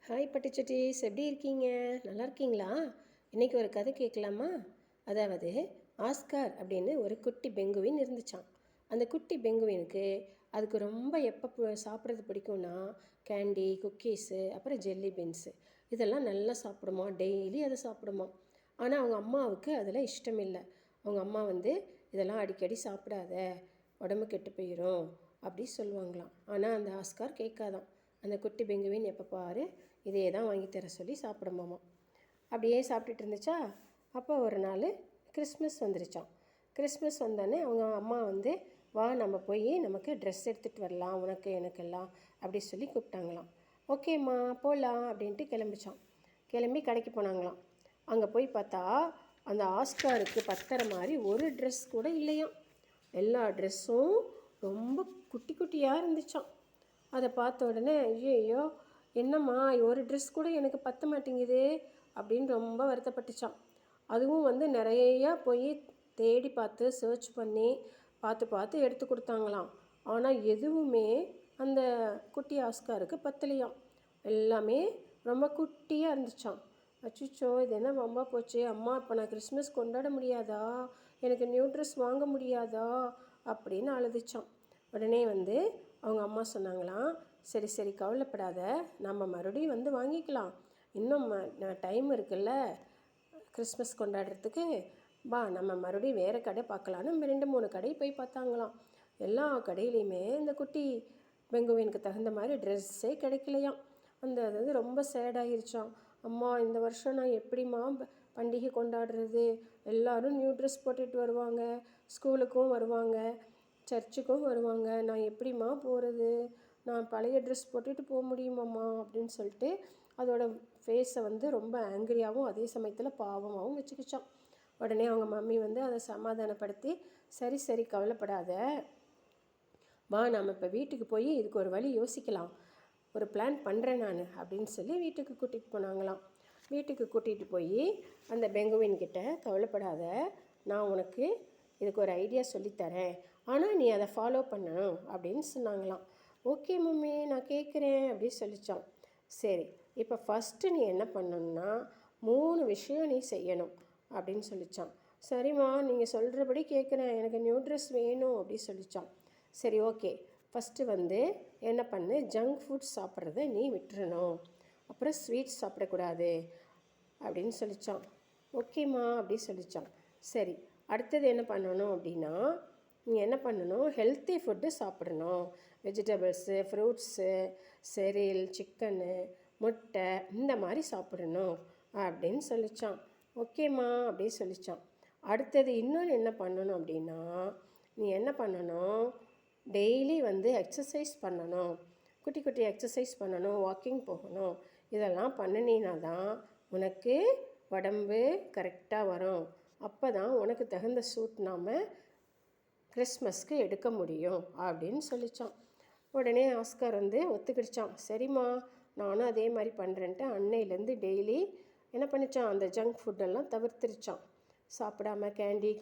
Hi பட்டுச்சட்டீஸ், எப்படி இருக்கீங்க? நல்லா இருக்கீங்களா? இன்றைக்கி ஒரு கதை கேட்கலாமா? அதாவது ஆஸ்கார் அப்படின்னு ஒரு குட்டி பெங்குவின் இருந்துச்சான். அந்த குட்டி பெங்குவினுக்கு அதுக்கு ரொம்ப எப்போ சாப்பிட்றது பிடிக்கும்னா கேண்டி, குக்கீஸு, அப்புறம் ஜெல்லி பீன்ஸு இதெல்லாம் நல்லா சாப்பிடுமா. டெய்லி அதை சாப்பிடுமா. ஆனால் அவங்க அம்மாவுக்கு அதில் இஷ்டம் இல்லை. அவங்க அம்மா இதெல்லாம் அடிக்கடி சாப்பிடாத, உடம்பு கெட்டு போயிடும் அப்படி சொல்லுவாங்களாம். ஆனால் அந்த ஆஸ்கார் கேட்காதான். அந்த குட்டி பெங்குவின் எப்போ பாரு இதே தான் வாங்கி தர சொல்லி சாப்பிடுமாமா. அப்படியே சாப்பிட்டுட்டு இருந்துச்சா. அப்போ ஒரு நாள் கிறிஸ்மஸ் வந்துருச்சான். கிறிஸ்மஸ் வந்தோடனே அவங்க அம்மா வா நம்ம போய் நமக்கு ட்ரெஸ் எடுத்துகிட்டு வரலாம், உனக்கு எனக்கெல்லாம் அப்படி சொல்லி கூப்பிட்டாங்களாம். ஓகேம்மா போகலாம் அப்படின்ட்டு கிளம்பிச்சான். கிளம்பி கடைக்கு போனாங்களாம். அங்கே போய் பார்த்தா அந்த ஆஸ்காருக்கு பத்துற மாதிரி ஒரு ட்ரெஸ் கூட இல்லையாம். எல்லா ட்ரெஸ்ஸும் ரொம்ப குட்டி குட்டியாக இருந்துச்சான். அதை பார்த்த உடனே ஐயோ என்னம்மா ஒரு ட்ரெஸ் கூட எனக்கு பத்த மாட்டேங்குது அப்படின்னு ரொம்ப வருத்தப்பட்டுச்சான். அதுவும் நிறையா போய் தேடி பார்த்து சர்ச் பண்ணி பார்த்து எடுத்து கொடுத்தாங்களாம். ஆனால் எதுவுமே அந்த குட்டி ஆஸ்காருக்கு பத்தலையாம். எல்லாமே ரொம்ப குட்டியாக இருந்துச்சான். அச்சுச்சோ இது என்ன ரொம்ப போச்சு, அம்மா இப்போ நான் கிறிஸ்மஸ் கொண்டாட முடியாதா, எனக்கு நியூ ட்ரெஸ் வாங்க முடியாதா அப்படின்னு அழுதுச்சான். உடனே அவங்க அம்மா சொன்னாங்களாம், சரி சரி கவலைப்படாத, நம்ம மறுபடியும் வாங்கிக்கலாம், இன்னும் டைம் இருக்குல்ல கிறிஸ்மஸ் கொண்டாடுறதுக்கு, வா நம்ம மறுபடியும் வேறு கடை பார்க்கலான்னு 2-3 கடை போய் பார்த்தாங்களாம். எல்லா கடையிலையுமே இந்த குட்டி பெங்குவினுக்கு தகுந்த மாதிரி ட்ரெஸ்ஸே கிடைக்கலையாம். அது ரொம்ப சேடாகிருச்சான். அம்மா இந்த வருஷம் நான் எப்படிம்மா பண்டிகை கொண்டாடுறது, எல்லோரும் நியூ ட்ரெஸ் போட்டுட்டு வருவாங்க, ஸ்கூலுக்கும் வருவாங்க, சர்ச்சுக்கும் வருவாங்க, நான் எப்படிம்மா போகிறது, நான் பழைய ட்ரெஸ் போட்டுட்டு போக முடியுமாம்மா அப்படின்னு சொல்லிட்டு அதோட ஃபேஸை ரொம்ப ஆங்கிரியாகவும் அதே சமயத்தில் பாவமாகவும் வச்சுக்கிச்சான். உடனே அவங்க மம்மி அதை சமாதானப்படுத்தி, சரி சரி கவலைப்படாத, வா நம்ம இப்போ வீட்டுக்கு போய் இதுக்கு ஒரு வழி யோசிக்கலாம், ஒரு பிளான் பண்ணுறேன் நான் அப்படின்னு சொல்லி வீட்டுக்கு கூட்டிகிட்டு போனாங்களாம். வீட்டுக்கு கூட்டிகிட்டு போய் அந்த பெங்குவின்கிட்ட, கவலைப்படாத, நான் உனக்கு இதுக்கு ஒரு ஐடியா சொல்லித்தரேன், ஆனால் நீ அதை ஃபாலோ பண்ணணும் அப்படின்னு சொன்னாங்களாம். ஓகே மம்மி நான் கேட்குறேன் அப்படின்னு சொல்லித்தான். சரி இப்போ ஃபஸ்ட்டு நீ என்ன பண்ணணும்னா 3 விஷயம் நீ செய்யணும் அப்படின்னு சொல்லித்தான். சரிம்மா நீங்கள் சொல்கிறபடி கேட்குறேன், எனக்கு நியூ ட்ரெஸ் வேணும் அப்படின்னு சொல்லித்தான். சரி ஓகே, ஃபஸ்ட்டு என்ன பண்ணு, ஜங்க் ஃபுட் சாப்பிட்றத நீ விட்டுறணும், அப்புறம் ஸ்வீட்ஸ் சாப்பிடக்கூடாது அப்படின்னு சொல்லித்தான். ஓகேம்மா அப்படி சொல்லித்தான். சரி அடுத்தது என்ன பண்ணணும் அப்படின்னா, நீங்கள் என்ன பண்ணணும், ஹெல்த்தி ஃபுட்டு சாப்பிடணும், வெஜிடபிள்ஸு, ஃப்ரூட்ஸு, செரியல், சிக்கனு, முட்டை இந்த மாதிரி சாப்பிடணும் அப்படின்னு சொல்லித்தான். ஓகேம்மா அப்படின்னு சொல்லித்தான். அடுத்தது இன்னொன்று என்ன பண்ணணும் அப்படின்னா, நீ என்ன பண்ணணும், டெய்லி எக்ஸசைஸ் பண்ணணும், குட்டி குட்டி எக்ஸசைஸ் பண்ணணும், வாக்கிங் போகணும், இதெல்லாம் பண்ணினா தான் உனக்கு உடம்பு கரெக்டாக வரும், அப்போ தான் உனக்கு தகுந்த சூட் நாம் கிறிஸ்மஸ்க்கு எடுக்க முடியும் அப்படின்னு சொல்லித்தான். உடனே ஆஸ்கார் ஒத்துக்கிடுச்சான். சரிம்மா நானும் அதே மாதிரி பண்ணுறேன்ட்டு அன்னையிலேருந்து டெய்லி என்ன பண்ணிச்சான், அந்த ஜங்க் ஃபுட்டெல்லாம் தவிர்த்துருச்சான். சாப்பிடாம கேண்டி